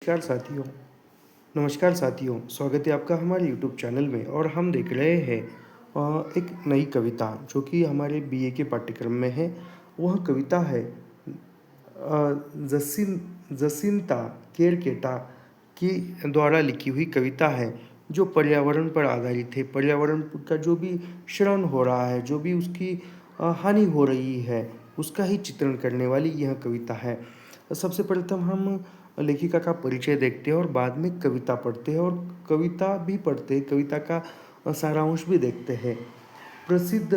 नमस्कार साथियों नमस्कार साथियों, स्वागत है आपका हमारे यूट्यूब चैनल में। और हम देख रहे हैं एक नई कविता जो कि हमारे बीए के पाठ्यक्रम में है। वह कविता है जसिंता केरकेटा की द्वारा लिखी हुई कविता है, जो पर्यावरण पर आधारित है। पर्यावरण का जो भी क्षरण हो रहा है, जो भी उसकी हानि हो रही है, उसका ही चित्रण करने वाली यह कविता है। सबसे प्रथम हम लेखिका का परिचय देखते हैं और बाद में कविता पढ़ते हैं और कविता भी पढ़ते हैं, कविता का सारांश भी देखते हैं। प्रसिद्ध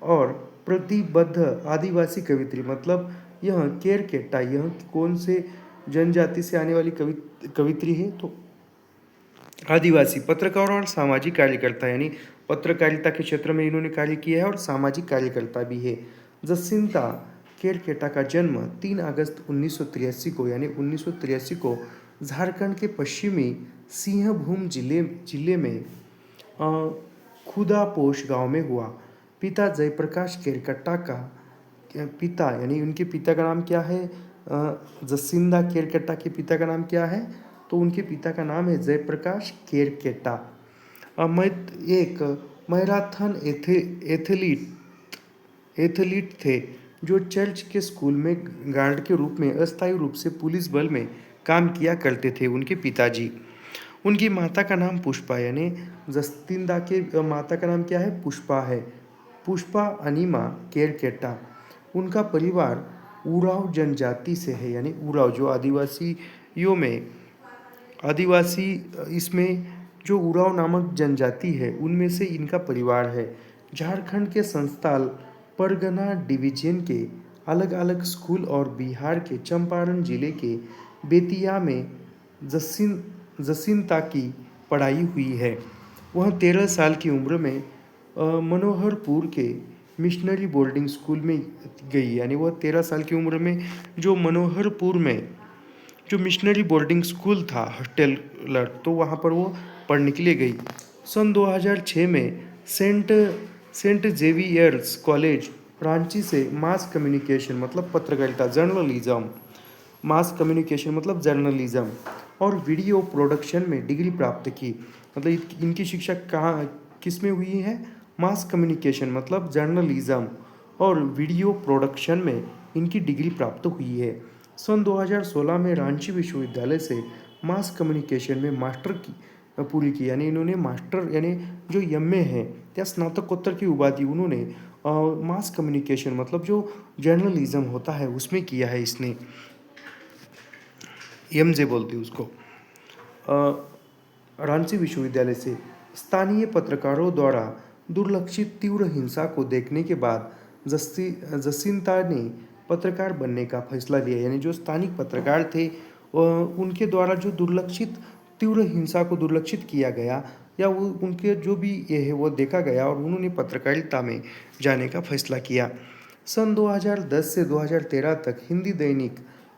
और प्रतिबद्ध आदिवासी कवित्री, मतलब यह केरकेट्टा, यह कौन से जनजाति से आने वाली कवित्री है? तो आदिवासी पत्रकार और सामाजिक कार्यकर्ता, यानी पत्रकारिता के क्षेत्र में इन्होंने कार्य किया है और सामाजिक कार्यकर्ता भी है। जसिंता केरकेटा का जन्म 3 अगस्त 1983 को, यानी 1983 को झारखंड के पश्चिमी सिंहभूम जिले में खुदापोश गांव में हुआ। पिता जयप्रकाश केरकेट्टा का पिता, यानी उनके पिता का नाम क्या है? जसिंता केरकेट्टा के पिता का नाम क्या है? तो उनके पिता का नाम है जयप्रकाश केरकेट्टा। एक मैराथन एथलीट थे, जो चर्च के स्कूल में गार्ड के रूप में अस्थायी रूप से पुलिस बल में काम किया करते थे उनके पिताजी। उनकी माता का नाम पुष्पा, यानी जसिंता के माता का नाम क्या है? पुष्पा है। पुष्पा अनीमा केरकेट्टा। उनका परिवार उराव जनजाति से है, यानी उराव जो आदिवासी इसमें जो उराव नामक जनजाति है, उनमें से इनका परिवार है। झारखंड के संथाल परगना डिवीजन के अलग अलग स्कूल और बिहार के चंपारण जिले के बेतिया में जसिंता की पढ़ाई हुई है। वह 13 साल की उम्र में मनोहरपुर के मिशनरी बोर्डिंग स्कूल में गई, यानी वह 13 साल की उम्र में जो मनोहरपुर में जो मिशनरी बोर्डिंग स्कूल था हॉस्टेलर, तो वहाँ पर वो पढ़ने के लिए गई। सन 2006 में सेंट जेवियर्स कॉलेज रांची से मास कम्युनिकेशन मतलब पत्रकारिता जर्नलिज्म और वीडियो प्रोडक्शन में डिग्री प्राप्त की। मतलब इनकी शिक्षा कहाँ किस में हुई है? मास कम्युनिकेशन मतलब जर्नलिज्म और वीडियो प्रोडक्शन में इनकी डिग्री प्राप्त हुई है। सन 2016 में रांची विश्वविद्यालय से मास कम्युनिकेशन में मास्टर की पूरी की, यानी इन्होंने मास्टर यानी जो एमए है या स्नातकोत्तर की उपाधि उन्होंने मास कम्युनिकेशन मतलब जो जर्नलिज्म होता है उसमें किया है। इसने एमजे बोलते हैं उसको। रांची विश्वविद्यालय से स्थानीय पत्रकारों द्वारा दुर्लक्षित तीव्र हिंसा को देखने के बाद जसिंता ने पत्रकार बनने का फैसला लिया, यानी जो स्थानिक पत्रकार थे उनके द्वारा जो तीव्र हिंसा को दुर्लक्षित किया गया या वो उनके जो भी ये है वो देखा गया और उन्होंने पत्रकारिता में जाने का फैसला किया। सन 2010 से 2013 तक हिंदी दैनिक,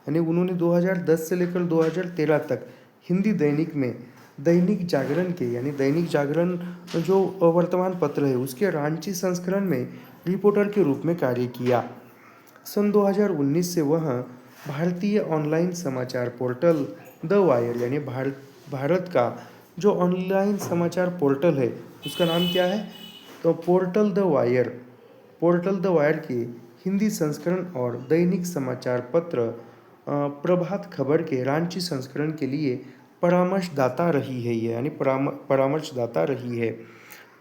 यानी उन्होंने 2010 से लेकर 2013 तक हिंदी दैनिक में दैनिक जागरण के, यानी दैनिक जागरण जो वर्तमान पत्र है उसके रांची संस्करण में रिपोर्टर के रूप में कार्य किया। सन 2019 से वह भारतीय ऑनलाइन समाचार पोर्टल द वायर, यानी भारत का जो ऑनलाइन समाचार पोर्टल है उसका नाम क्या है? तो पोर्टल द वायर के हिंदी संस्करण और दैनिक समाचार पत्र प्रभात खबर के रांची संस्करण के लिए परामर्शदाता रही है, यानी परामर्शदाता रही है।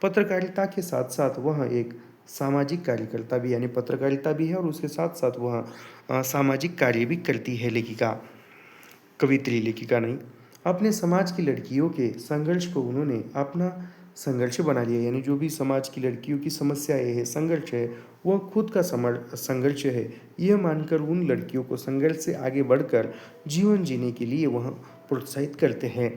पत्रकारिता के साथ साथ वह एक सामाजिक कार्यकर्ता भी, यानी पत्रकारिता भी है और उसके साथ साथ वह सामाजिक कार्य भी करती है कवित्री लेखिका नहीं। अपने समाज की लड़कियों के संघर्ष को उन्होंने अपना संघर्ष बना लिया, यानी जो भी समाज की लड़कियों की समस्याएं है, संघर्ष है, वह खुद का संघर्ष है, यह मानकर उन लड़कियों को संघर्ष से आगे बढ़कर जीवन जीने के लिए वह प्रोत्साहित करते हैं।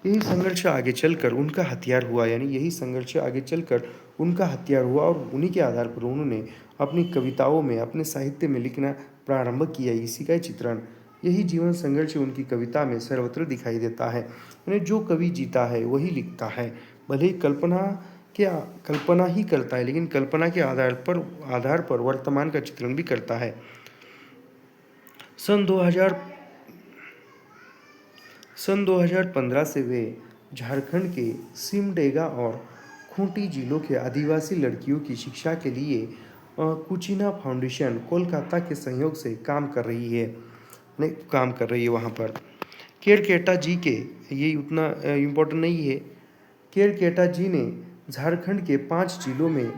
यही संघर्ष आगे चलकर उनका हथियार हुआ, यानी यही संघर्ष आगे चलकर उनका हथियार हुआ और उन्हीं के आधार पर उन्होंने अपनी कविताओं में, अपने साहित्य में लिखना प्रारंभ किया। इसी का चित्रण, यही जीवन संघर्ष उनकी कविता में सर्वत्र दिखाई देता है। यानी जो कवि जीता है वही लिखता है, भले ही कल्पना ही करता है, लेकिन कल्पना के आधार पर वर्तमान का चित्रण भी करता है। सन 2015 से वे झारखंड के सिमडेगा और खूंटी जिलों के आदिवासी लड़कियों की शिक्षा के लिए कुचिना फाउंडेशन कोलकाता के सहयोग से काम कर रही है, नहीं काम कर रही है वहाँ पर। केरकेटा जी के, ये उतना इम्पोर्टेंट नहीं है। केरकेटा जी ने झारखंड के 5 जिलों में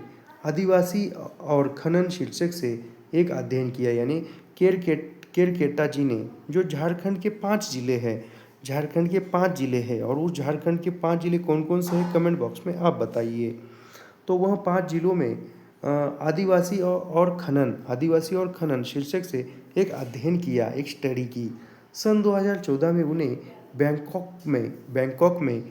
आदिवासी और खनन शीर्षक से एक अध्ययन किया। यानी केरकेटा जी ने जो झारखंड के 5 जिले हैं, झारखंड के 5 जिले हैं, और उस झारखंड के 5 जिले कौन कौन से हैं कमेंट बॉक्स में आप बताइए। तो वह 5 जिलों में आदिवासी और खनन शीर्षक से एक अध्ययन किया, एक स्टडी की। सन 2014 में उन्हें बैंकॉक में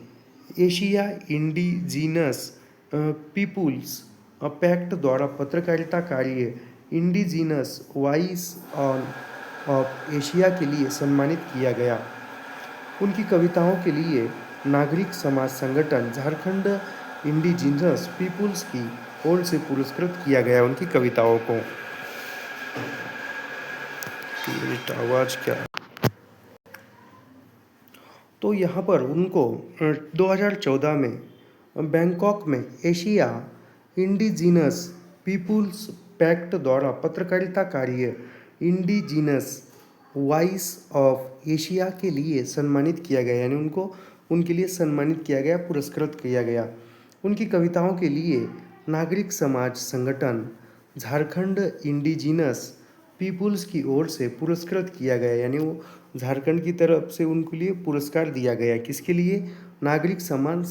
एशिया इंडिजीनस पीपुल्स पैक्ट द्वारा पत्रकारिता कार्य इंडिजीनस वॉइस ऑफ एशिया के लिए सम्मानित किया गया। उनकी कविताओं के लिए नागरिक समाज संगठन झारखंड इंडिजिनस पीपुल्स की ओर से पुरस्कृत किया गया उनकी कविताओं को। आवाज क्या, तो यहाँ पर उनको 2014 में बैंकॉक में एशिया इंडिजिनस पीपुल्स पैक्ट द्वारा पत्रकारिता कार्य इंडिजिनस वॉइस ऑफ एशिया के लिए सम्मानित किया गया। यानी उनके लिए सम्मानित किया गया, पुरस्कृत किया गया। उनकी कविताओं के लिए नागरिक समाज संगठन झारखंड इंडिजिनस पीपुल्स की ओर से पुरस्कृत किया गया। यानी वो झारखंड की तरफ से उनके लिए पुरस्कार दिया गया। किसके लिए? नागरिक समाज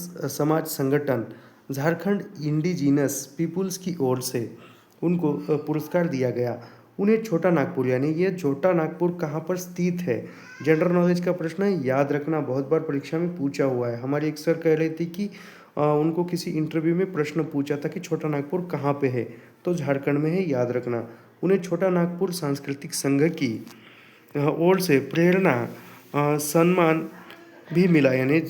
संगठन झारखंड इंडिजिनस पीपुल्स की ओर से उनको पुरस्कार दिया गया। उन्हें छोटा नागपुर, यानी ये छोटा नागपुर कहाँ पर स्थित है, जनरल नॉलेज का प्रश्न है, याद रखना, बहुत बार परीक्षा में पूछा हुआ है। हमारी एक सर कह रही थी कि उनको किसी इंटरव्यू में प्रश्न पूछा था कि छोटा नागपुर कहाँ पे है, तो झारखंड में है, याद रखना। उन्हें छोटा नागपुर सांस्कृतिक संघ की ओर से प्रेरणा सम्मान भी मिला। यानी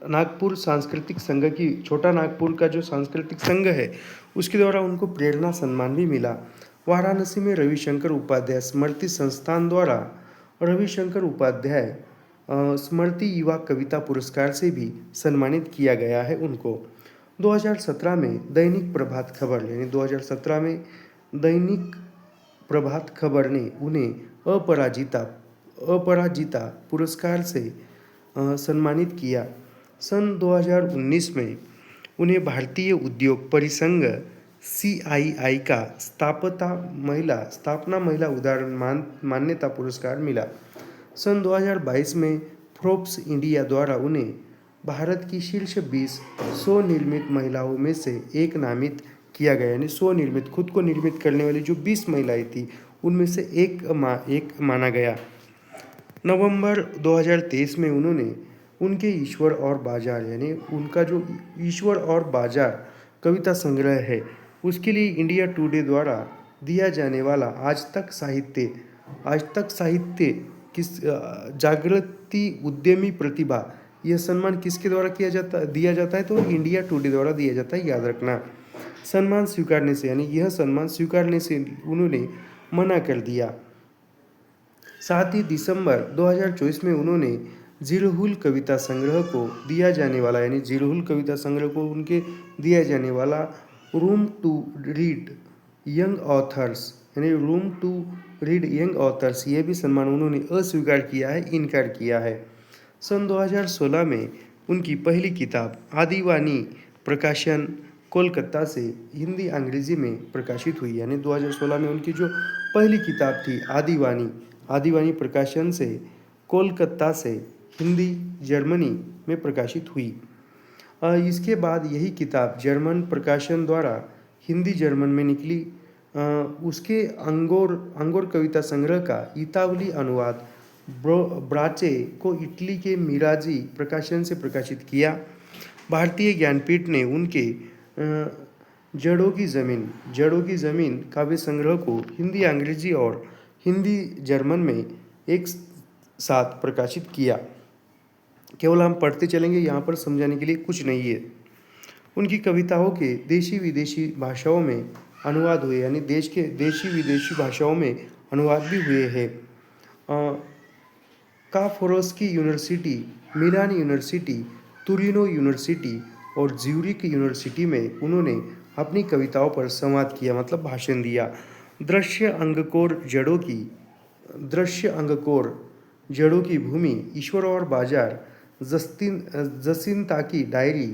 नागपुर सांस्कृतिक संघ की, छोटा नागपुर का जो सांस्कृतिक संघ है उसके द्वारा उनको प्रेरणा सम्मान भी मिला। वाराणसी में रविशंकर उपाध्याय स्मृति संस्थान द्वारा रविशंकर उपाध्याय स्मृति युवा कविता पुरस्कार से भी सम्मानित किया गया है उनको। 2017 में दैनिक प्रभात खबर, यानी 2017 में दैनिक प्रभात खबर ने उन्हें अपराजिता पुरस्कार से सम्मानित किया। सन 2019 में उन्हें भारतीय उद्योग परिसंघ CII का स्थापना महिला उदाहरण मान्यता पुरस्कार मिला। सन 2022 में फोर्ब्स इंडिया द्वारा उन्हें भारत की शीर्ष 20 स्वनिर्मित महिलाओं में से एक नामित किया गया। यानी स्वनिर्मित, खुद को निर्मित करने वाली जो 20 महिलाएं थी उनमें से एक माना गया। नवंबर 2023 में उन्होंने उनके ईश्वर और बाजार, यानी उनका जो ईश्वर और बाजार कविता संग्रह है उसके लिए इंडिया टुडे द्वारा दिया जाने वाला आज तक साहित्य किस जागृति उद्यमी प्रतिभा, यह सम्मान किसके द्वारा दिया जाता है? तो इंडिया टुडे द्वारा दिया जाता है, याद रखना। सम्मान स्वीकारने से, यानी यह सम्मान स्वीकारने से उन्होंने मना कर दिया। साथ ही दिसंबर 2024 में उन्होंने जिरहुल कविता संग्रह को दिया जाने वाला, यानी जिरहुल कविता संग्रह को उनके दिया जाने वाला room to read young authors, यानी room to read young authors, ये भी सम्मान उन्होंने अस्वीकार किया है, इनकार किया है। सन 2016 में उनकी पहली किताब आदिवानी प्रकाशन कोलकाता से हिंदी अंग्रेजी में प्रकाशित हुई। यानी 2016 में उनकी जो पहली किताब थी आदिवानी प्रकाशन से कोलकाता से हिंदी जर्मनी में प्रकाशित हुई। इसके बाद यही किताब जर्मन प्रकाशन द्वारा हिंदी जर्मन में निकली। उसके अंगोर कविता संग्रह का इतावली अनुवाद ब्राचे को इटली के मिराजी प्रकाशन से प्रकाशित किया। भारतीय ज्ञानपीठ ने उनके जड़ों की ज़मीन काव्य संग्रह को हिंदी अंग्रेजी और हिंदी जर्मन में एक साथ प्रकाशित किया। केवल हम पढ़ते चलेंगे, यहाँ पर समझाने के लिए कुछ नहीं है। उनकी कविताओं के देशी विदेशी भाषाओं में अनुवाद हुए, यानी देश के देशी विदेशी भाषाओं में अनुवाद भी हुए हैं। काफोरोस्की यूनिवर्सिटी, मिलान यूनिवर्सिटी, तुरिनो यूनिवर्सिटी और ज्यूरिक यूनिवर्सिटी में उन्होंने अपनी कविताओं पर संवाद किया, मतलब भाषण दिया। दृश्य अंगकोर जड़ों की दृश्य अंगकोर जड़ों की भूमि, ईश्वर और बाजार, जसिंता की डायरी,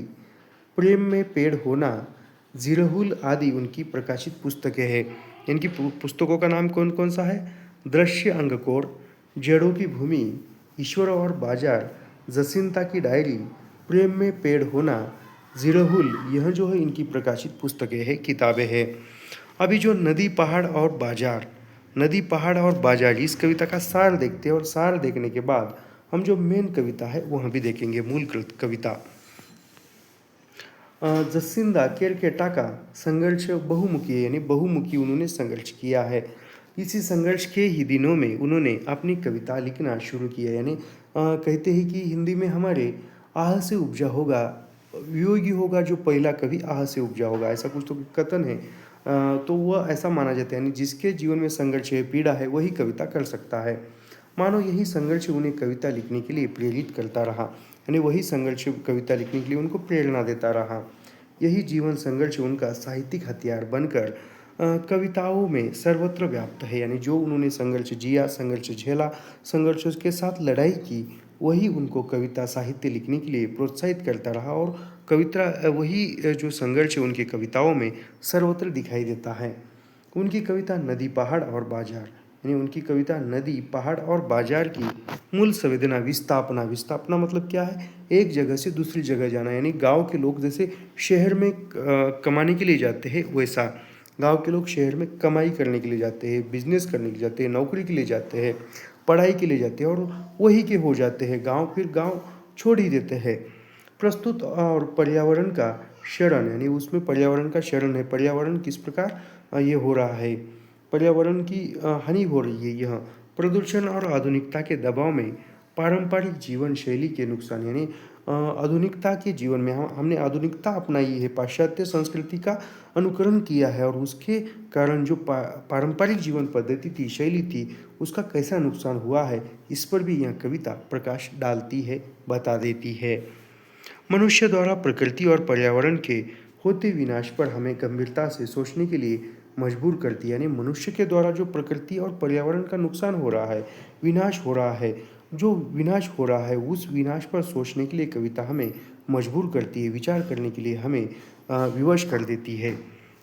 प्रेम में पेड़ होना, जिरहुल आदि उनकी प्रकाशित पुस्तकें हैं। इनकी पुस्तकों का नाम कौन कौन सा है? दृश्य अंगकोर, जड़ों की भूमि, ईश्वर और बाजार, जसिंता की डायरी, प्रेम में पेड़ होना, जिरहुल, यह जो है इनकी प्रकाशित पुस्तकें हैं, किताबें हैं। अभी जो नदी पहाड़ और बाजार, नदी पहाड़ और बाजार, इस कविता का सार देखते हैं और सार देखने के बाद हम जो मेन कविता है वहाँ भी देखेंगे, मूल कविता। जसिंदा केरकेटा का संघर्ष बहुमुखी है, यानी बहुमुखी उन्होंने संघर्ष किया है। इसी संघर्ष के ही दिनों में उन्होंने अपनी कविता लिखना शुरू किया, यानी कहते हैं कि हिंदी में हमारे आह से उपजा होगा, वियोगी होगा जो पहला कवि, आह से उपजा होगा, ऐसा कुछ तो कथन है। तो वह ऐसा माना जाता है, यानी जिसके जीवन में संघर्ष है, पीड़ा है, वही कविता कर सकता है। मानो यही संघर्ष उन्हें कविता लिखने के लिए प्रेरित करता रहा, यानी वही संघर्ष कविता लिखने के लिए उनको प्रेरणा देता रहा। यही जीवन संघर्ष उनका साहित्यिक हथियार बनकर कविताओं में सर्वत्र व्याप्त है, यानी जो उन्होंने संघर्ष जिया, संघर्ष झेला, संघर्षों के साथ लड़ाई की, वही उनको कविता साहित्य लिखने के लिए प्रोत्साहित करता रहा और कविता वही जो संघर्ष है उनकी कविताओं में सर्वत्र दिखाई देता है। उनकी कविता नदी पहाड़ और बाजार, यानी उनकी कविता नदी पहाड़ और बाजार की मूल संवेदना विस्थापना, विस्थापना मतलब क्या है? एक जगह से दूसरी जगह जाना, यानी गांव के लोग जैसे शहर में कमाने के लिए जाते हैं, वैसा गांव के लोग शहर में कमाई करने के लिए जाते हैं, बिजनेस करने के लिए जाते हैं, नौकरी के लिए जाते हैं, पढ़ाई के लिए जाते हैं और वही के हो जाते हैं गाँव, फिर गाँव छोड़ ही देते हैं। प्रस्तुत और पर्यावरण का क्षरण, यानी उसमें पर्यावरण का क्षरण है, पर्यावरण किस प्रकार ये हो रहा है, पर्यावरण की हानि हो रही है। यह प्रदूषण और आधुनिकता के दबाव में पारंपरिक जीवन शैली के नुकसान, यानी आधुनिकता के जीवन में हमने आधुनिकता अपनाई है, पाश्चात्य संस्कृति का अनुकरण किया है और उसके कारण जो पारंपरिक जीवन पद्धति थी, शैली थी, उसका कैसा नुकसान हुआ है, इस पर भी यह कविता प्रकाश डालती है, बता देती है। मनुष्य द्वारा प्रकृति और पर्यावरण के होते विनाश पर हमें गंभीरता से सोचने के लिए मजबूर करती है, यानी मनुष्य के द्वारा जो प्रकृति और पर्यावरण का नुकसान हो रहा है, विनाश हो रहा है, जो विनाश हो रहा है उस विनाश पर सोचने के लिए कविता हमें मजबूर करती है, विचार करने के लिए हमें विवश कर देती है।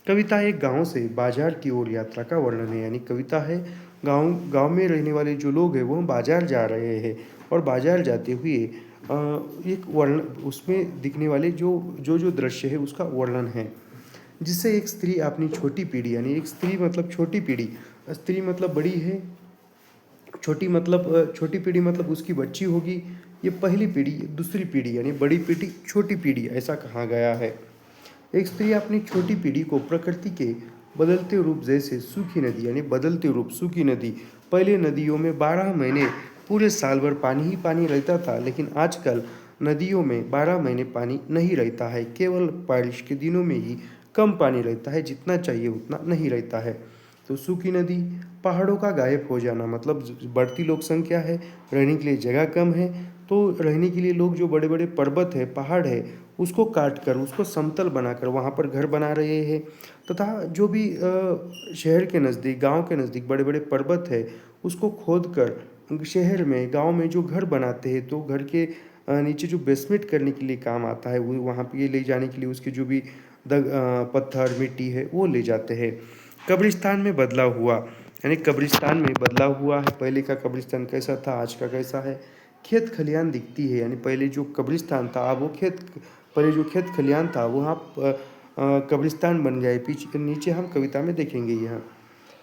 कविता एक गांव से बाजार की ओर यात्रा का वर्णन है, यानी कविता है गांव में रहने वाले जो लोग हैं वो बाजार जा रहे हैं और बाजार जाते हुए एक वर्ण उसमें दिखने वाले जो दृश्य है उसका वर्णन है, जिससे एक स्त्री अपनी छोटी पीढ़ी, यानी एक स्त्री मतलब छोटी पीढ़ी, स्त्री मतलब बड़ी है, छोटी पीढ़ी मतलब उसकी बच्ची होगी, ये पहली पीढ़ी, दूसरी पीढ़ी, यानी बड़ी पीढ़ी, छोटी पीढ़ी, ऐसा कहा गया है। एक स्त्री अपनी छोटी पीढ़ी को प्रकृति के बदलते रूप जैसे सूखी नदी, यानी बदलते रूप सूखी नदी, पहले नदियों में 12 महीने पूरे साल भर पानी ही पानी रहता था, लेकिन आजकल नदियों में 12 महीने पानी नहीं रहता है, केवल बारिश के दिनों में ही कम पानी रहता है, जितना चाहिए उतना नहीं रहता है। तो सूखी नदी, पहाड़ों का गायब हो जाना, मतलब बढ़ती लोक संख्या है, रहने के लिए जगह कम है, तो रहने के लिए लोग जो बड़े बड़े पर्वत है, पहाड़ है, उसको काट कर, उसको समतल बनाकर वहाँ पर घर बना रहे हैं, तथा जो भी शहर के नज़दीक, गांव के नज़दीक बड़े बड़े पर्वत है, उसको खोद कर शहर में, गांव में जो घर बनाते हैं, तो घर के नीचे जो बेसमेंट करने के लिए काम आता है, वो वहाँ पे ले जाने के लिए उसके जो भी पत्थर मिट्टी है वो ले जाते हैं। कब्रिस्तान में बदलाव हुआ, यानी कब्रिस्तान में बदलाव हुआ है, पहले का कब्रिस्तान कैसा था, आज का कैसा है। खेत खलियान दिखती है, यानी पहले जो कब्रिस्तान था, अब वो पहले जो खेत खलियान था वहाँ कब्रिस्तान बन गए। पीछे नीचे हम कविता में देखेंगे।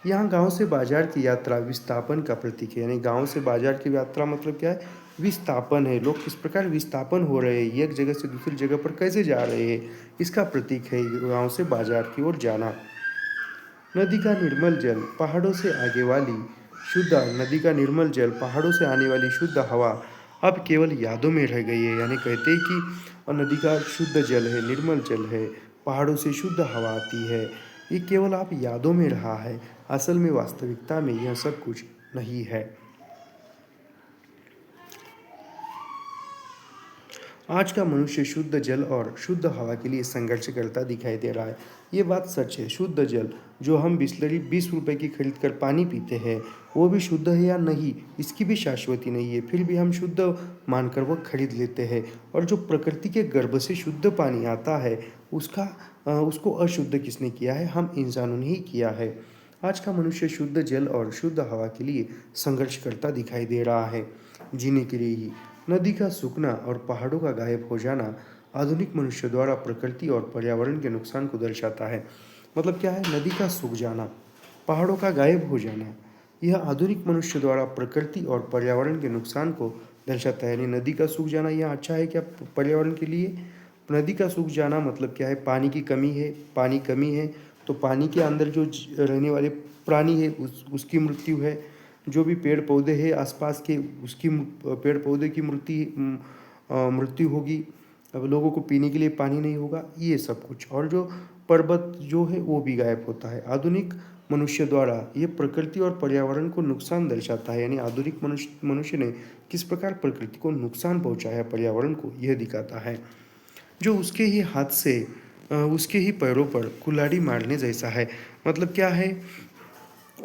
यहाँ गांव से बाजार की यात्रा विस्थापन का प्रतीक है, यानी गांव से बाजार की यात्रा मतलब क्या है? विस्थापन है। लोग किस प्रकार विस्थापन हो रहे हैं, एक जगह से दूसरी जगह पर कैसे जा रहे हैं, इसका प्रतीक है गांव से बाजार की ओर जाना। नदी का निर्मल जल, पहाड़ों से आगे वाली शुद्ध नदी का निर्मल जल, पहाड़ों से आने वाली शुद्ध हवा अब केवल यादों में रह गई है, यानी कहते हैं कि नदी का शुद्ध जल है, निर्मल जल है, पहाड़ों से शुद्ध हवा आती है, ये केवल आप यादों में रहा है, असल में वास्तविकता में यह सब कुछ नहीं है। आज का मनुष्य शुद्ध जल और शुद्ध हवा के लिए संघर्ष करता दिखाई दे रहा है। ये बात सच है। शुद्ध जल जो हम बिसलरी 20 रुपए की खरीद कर पानी पीते हैं, वो भी शुद्ध है या नहीं, इसकी भी शाश्वती नहीं है। फिर भी हम शुद्ध मानकर वो खरीद लेते हैं। और जो प्रकृति के गर्भ से शुद्ध पानी आता है, उसको अशुद्ध किसने किया है? हम इंसानों ने ही किया है। आज का मनुष्य शुद्ध जल और शुद्ध हवा के लिए संघर्ष करता दिखाई दे रहा है। जीने के लिए ही नदी का सूखना और पहाड़ों का गायब हो जाना आधुनिक मनुष्य द्वारा प्रकृति और पर्यावरण के नुकसान को दर्शाता है। मतलब क्या है? नदी का सूख जाना, पहाड़ों का गायब हो जाना, यह आधुनिक मनुष्य द्वारा प्रकृति और पर्यावरण के नुकसान को दर्शाता है। यानी नदी का सूख जाना यह अच्छा है क्या पर्यावरण के लिए? नदी का सूख जाना मतलब क्या है? पानी की कमी है, पानी कमी है तो पानी के अंदर जो रहने वाले प्राणी है उसकी मृत्यु है। जो भी पेड़ पौधे हैं आसपास के, उसकी पेड़ पौधे की मृत्यु होगी। अब लोगों को पीने के लिए पानी नहीं होगा, ये सब कुछ। और जो पर्वत जो है वो भी गायब होता है। आधुनिक मनुष्य द्वारा ये प्रकृति और पर्यावरण को नुकसान दर्शाता है। यानी आधुनिक मनुष्य ने किस प्रकार प्रकृति को नुकसान पहुंचाया, पर्यावरण को, यह दिखाता है। जो उसके ही हाथ से उसके ही पैरों पर कुल्हाड़ी मारने जैसा है। मतलब क्या है?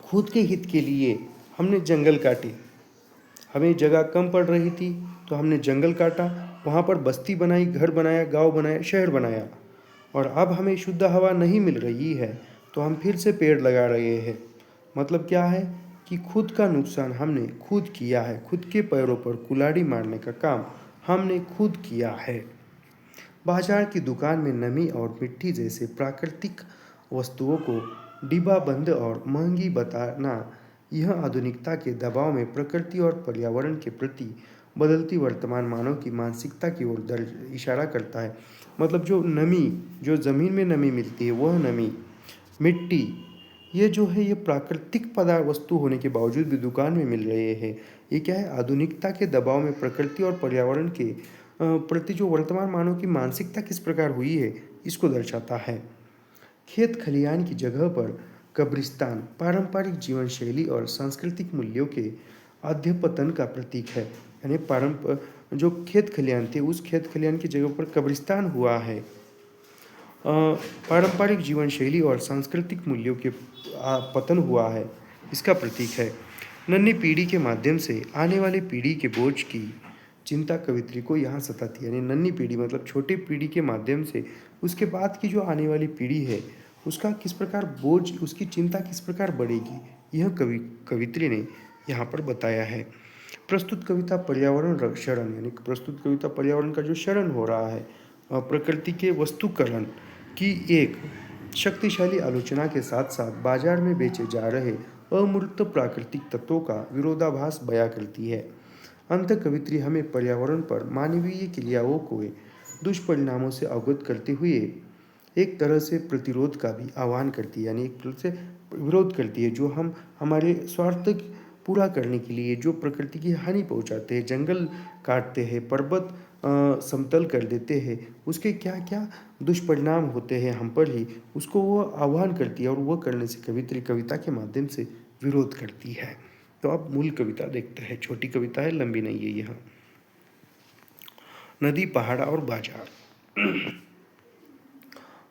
खुद के हित के लिए हमने जंगल काटे, हमें जगह कम पड़ रही थी तो हमने जंगल काटा, वहाँ पर बस्ती बनाई, घर बनाया, गांव बनाया, शहर बनाया। और अब हमें शुद्ध हवा नहीं मिल रही है तो हम फिर से पेड़ लगा रहे हैं। मतलब क्या है कि खुद का नुकसान हमने खुद किया है। खुद के पैरों पर कुल्हाड़ी मारने का काम हमने खुद किया है। बाजार की दुकान में नमी और मिट्टी जैसे प्राकृतिक वस्तुओं को डिब्बाबंद और महंगी बताना, यह आधुनिकता के दबाव में प्रकृति और पर्यावरण के प्रति बदलती वर्तमान मानव की मानसिकता की ओर इशारा करता है। मतलब जो नमी, जो ज़मीन में नमी मिलती है, वह नमी, मिट्टी, ये जो है ये प्राकृतिक पदार्थ वस्तु होने के बावजूद भी दुकान में मिल रहे हैं। ये क्या है? आधुनिकता के दबाव में प्रकृति और पर्यावरण के प्रति जो वर्तमान मानव की मानसिकता किस प्रकार हुई है, इसको दर्शाता है। खेत खलिहान की जगह पर कब्रिस्तान पारंपरिक जीवन शैली और सांस्कृतिक मूल्यों के अध्यपतन का प्रतीक है। यानी जो खेत खलिहान थे, उस खेत खलिहान की जगह पर कब्रिस्तान हुआ है। पारंपरिक जीवन शैली और सांस्कृतिक मूल्यों के पतन हुआ है, इसका प्रतीक है। नन्ही पीढ़ी के माध्यम से आने वाली पीढ़ी के बोझ की चिंता कवित्री को यहाँ सताती है। यानी नन्ही पीढ़ी मतलब छोटी पीढ़ी के माध्यम से उसके बाद की जो आने वाली पीढ़ी है, उसका किस प्रकार बोझ, उसकी चिंता किस प्रकार बढ़ेगी, यह कवित्री ने यहाँ पर बताया है। प्रस्तुत कविता पर्यावरण शरण, यानी प्रस्तुत कविता पर्यावरण का जो शरण हो रहा है, प्रकृति के वस्तुकरण की एक शक्तिशाली आलोचना के साथ साथ बाजार में बेचे जा रहे अमूर्त प्राकृतिक तत्वों का विरोधाभास बयां करती है। अंत कवित्री हमें पर्यावरण पर मानवीय क्रियाओं को दुष्परिणामों से अवगत करते हुए एक तरह से प्रतिरोध का भी आह्वान करती है। यानी एक तरह से विरोध करती है, जो हम हमारे स्वार्थ पूरा करने के लिए जो प्रकृति की हानि पहुंचाते हैं, जंगल काटते हैं, पर्वत समतल कर देते हैं, उसके क्या क्या दुष्परिणाम होते हैं हम पर ही, उसको वो आह्वान करती है। और वह करने से कवित्री कविता के माध्यम से विरोध करती है। तो अब मूल कविता देखते हैं। छोटी कविता है, लंबी नहीं है यह। नदी, पहाड़ और बाजार।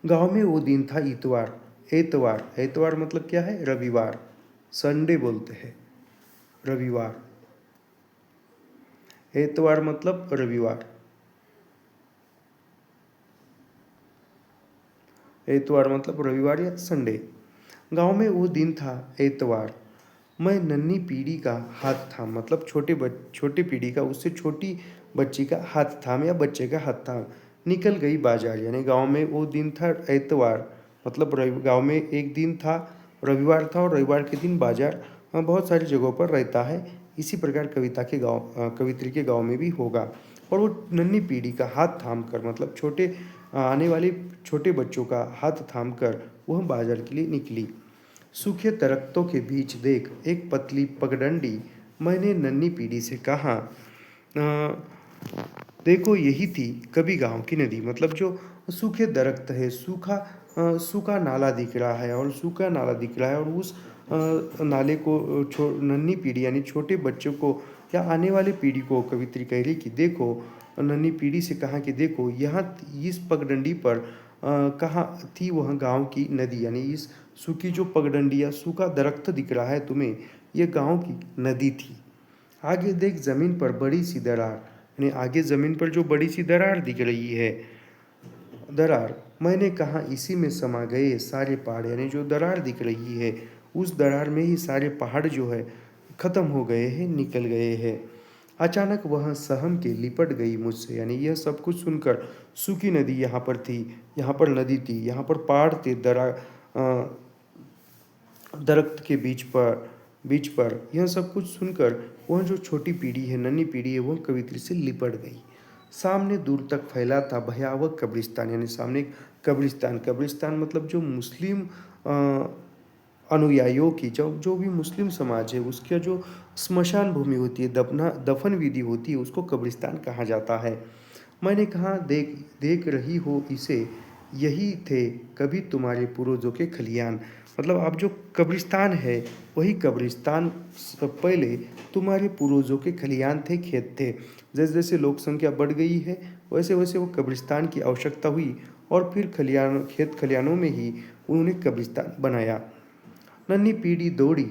गांव में वो दिन था इतवार, एतवार, एतवार मतलब क्या है? रविवार, संडे बोलते हैं, रविवार। एतवार मतलब रविवार, एतवार मतलब रविवार या संडे। गांव में वो दिन था एतवार, मैं नन्ही पीढ़ी का हाथ थाम, मतलब छोटे पीढ़ी का, उससे छोटी बच्ची का हाथ थाम या बच्चे का हाथ थाम निकल गई बाजार। यानी गांव में वो दिन था एतवार, मतलब गांव में एक दिन था, रविवार था, और रविवार के दिन बाजार बहुत सारी जगहों पर रहता है। इसी प्रकार कवित्री के गांव में भी होगा। और वो नन्ही पीढ़ी का हाथ थाम कर, मतलब आने वाले छोटे बच्चों का हाथ थाम कर वह बाजार के लिए निकली। सूखे दरख्तों के बीच देख एक पतली पगडंडी, मैंने नन्ही पीढ़ी से कहा, देखो यही थी कभी गांव की नदी। मतलब जो सूखे दरख्त है, सूखा नाला दिख रहा है, और सूखा नाला दिख रहा है, और उस नाले को नन्ही पीढ़ी यानी छोटे बच्चों को या आने वाली पीढ़ी को कवित्री कह रही कि देखो, नन्ही पीढ़ी से कहा कि देखो यहाँ इस पगडंडी पर कहाँ थी वह गांव की नदी, यानी इस सूखी जो पगडंडी या सूखा दरख्त दिख रहा है तुम्हें, ये गांव की नदी थी। आगे देख जमीन पर बड़ी सी दरार, यानी आगे जमीन पर जो बड़ी सी दरार दिख रही है, दरार, मैंने कहा इसी में समा गए सारे पहाड़, यानी जो दरार दिख रही है उस दरार में ही सारे पहाड़ जो है खत्म हो गए हैं, निकल गए हैं। अचानक वह सहम के लिपट गई मुझसे, यानी यह सब कुछ सुनकर, सूखी नदी यहाँ पर थी, यहाँ पर नदी थी, यहाँ पर पहाड़ थे, दरख्त के बीच पर यह सब कुछ सुनकर वह जो छोटी पीढ़ी है, नन्ही पीढ़ी है, वह कवित्री से लिपट गई। सामने दूर तक फैला था भयावह कब्रिस्तान, यानी सामने एक कब्रिस्तान मतलब जो मुस्लिम अनुयायियों की, जो भी मुस्लिम समाज है उसका जो स्मशान भूमि होती है, दफन विधि होती है, उसको कब्रिस्तान कहा जाता है। मैंने कहा देख देख रही हो इसे, यही थे कभी तुम्हारे पूर्वजों के खलियान। मतलब आप जो कब्रिस्तान है वही कब्रिस्तान पहले तुम्हारे पूर्वजों के खलियान थे, खेत थे। जैसे जैसे लोक संख्या बढ़ गई है वैसे वैसे वो कब्रिस्तान की आवश्यकता हुई और फिर खेत खलियानों में ही उन्होंने कब्रिस्तान बनाया। नन्ही पीढ़ी दौड़ी,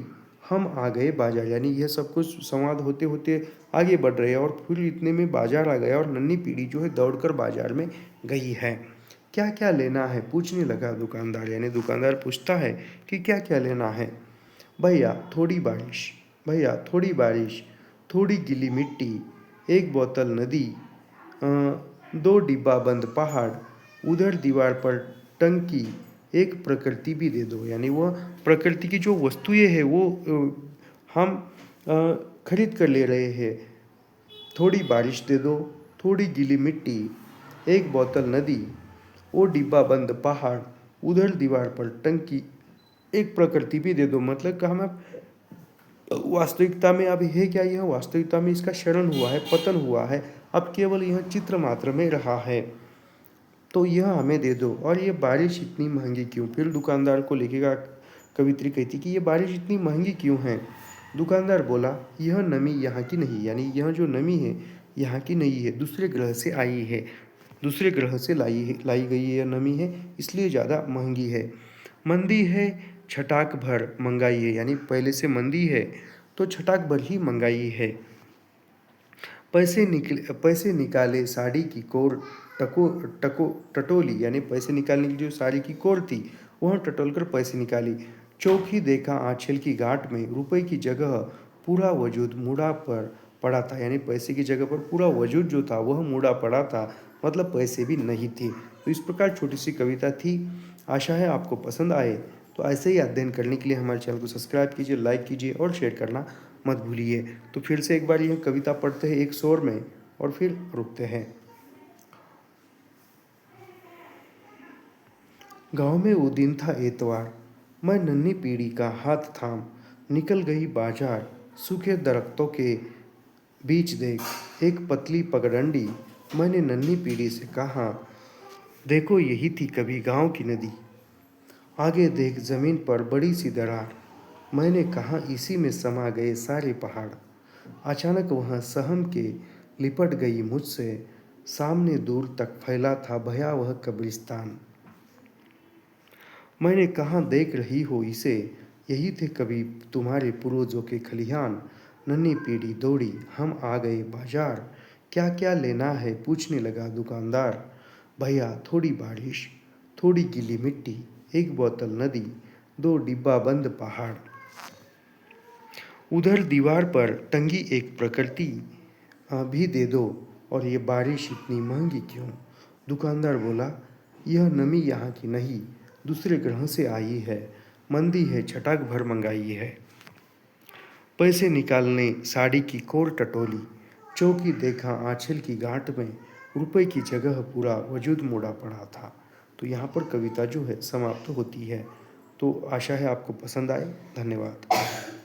हम आ गए बाजार, यानी यह सब कुछ संवाद होते होते आगे बढ़ रहे हैं और फिर इतने में बाजार आ गया और नन्ही पीढ़ी जो है दौड़कर बाजार में गई है। क्या क्या लेना है पूछने लगा दुकानदार, यानी दुकानदार पूछता है कि क्या क्या लेना है। भैया थोड़ी बारिश, भैया थोड़ी बारिश, थोड़ी गीली मिट्टी, एक बोतल नदी, 2 डिब्बा बंद पहाड़, उधर दीवार पर टंकी, एक प्रकृति भी दे दो, यानी वह प्रकृति की जो वस्तुएं हैं वो हम खरीद कर ले रहे हैं। थोड़ी बारिश दे दो, थोड़ी गीली मिट्टी, एक बोतल नदी, वो डिब्बा बंद पहाड़, उधर दीवार पर टंकी, एक प्रकृति भी दे दो। मतलब कहा मैं वास्तविकता में अब है क्या, यह वास्तविकता में इसका क्षरण हुआ है, पतन हुआ है, अब केवल यह चित्र मात्र में रहा है, तो यह हमें दे दो। और ये बारिश इतनी महंगी क्यों, फिर दुकानदार को लेकेगा कवित्री कहती कि ये बारिश इतनी महंगी क्यों है। दुकानदार बोला यह नमी यहाँ की नहीं, यानी यह जो नमी है यहाँ की नहीं है, दूसरे ग्रह से आई है, दूसरे ग्रह से लाई गई यह नमी है, इसलिए ज़्यादा महंगी है। मंदी है छटाक भर मंगाई है, यानी पहले से मंदी है तो छटाक भर ही मंगाई है। पैसे निकाले साड़ी की कोर टटोली, यानी पैसे निकालने की जो साड़ी की कोर थी वह टटोल कर पैसे निकाली। चौकी देखा आंचल की गांठ में रुपए की जगह पूरा वजूद मुड़ा पर पड़ा था, यानी पैसे की जगह पर पूरा वजूद जो था वह मुड़ा पड़ा था, मतलब पैसे भी नहीं थे। तो इस प्रकार छोटी सी कविता थी। आशा है आपको पसंद आए। तो ऐसे ही अध्ययन करने के लिए हमारे चैनल को सब्सक्राइब कीजिए, लाइक कीजिए और शेयर करना मत भूलिए। तो फिर से एक बार यह कविता पढ़ते हैं एक शोर में और फिर रुकते हैं। गांव में वो दिन था एतवार, मैं नन्ही पीढ़ी का हाथ थाम निकल गई बाजार। सूखे दरख्तों के बीच देख एक पतली पगडंडी, मैंने नन्ही पीढ़ी से कहा देखो यही थी कभी गांव की नदी। आगे देख जमीन पर बड़ी सी दरार, मैंने कहा इसी में समा गए सारे पहाड़। अचानक वह सहम के लिपट गई मुझसे, सामने दूर तक फैला था भयावह कब्रिस्तान। मैंने कहा देख रही हो इसे, यही थे कभी तुम्हारे पूर्वजों के खलिहान। नन्ही पीढ़ी दौड़ी, हम आ गए बाजार। क्या क्या लेना है पूछने लगा दुकानदार। भैया थोड़ी बारिश, थोड़ी गीली मिट्टी, एक बोतल नदी, 2 डिब्बा बंद पहाड़, उधर दीवार पर टंगी एक प्रकृति भी दे दो। और ये बारिश इतनी महंगी क्यों। दुकानदार बोला यह नमी यहाँ की नहीं, दूसरे ग्रह से आई है, मंदी है छटाक भर मंगाई है। पैसे निकालने साड़ी की कोर टटोली, चौकी देखा आंचल की गांठ में रुपए की जगह पूरा वजूद मुड़ा पड़ा था। तो यहाँ पर कविता जो है समाप्त होती है। तो आशा है आपको पसंद आए। धन्यवाद।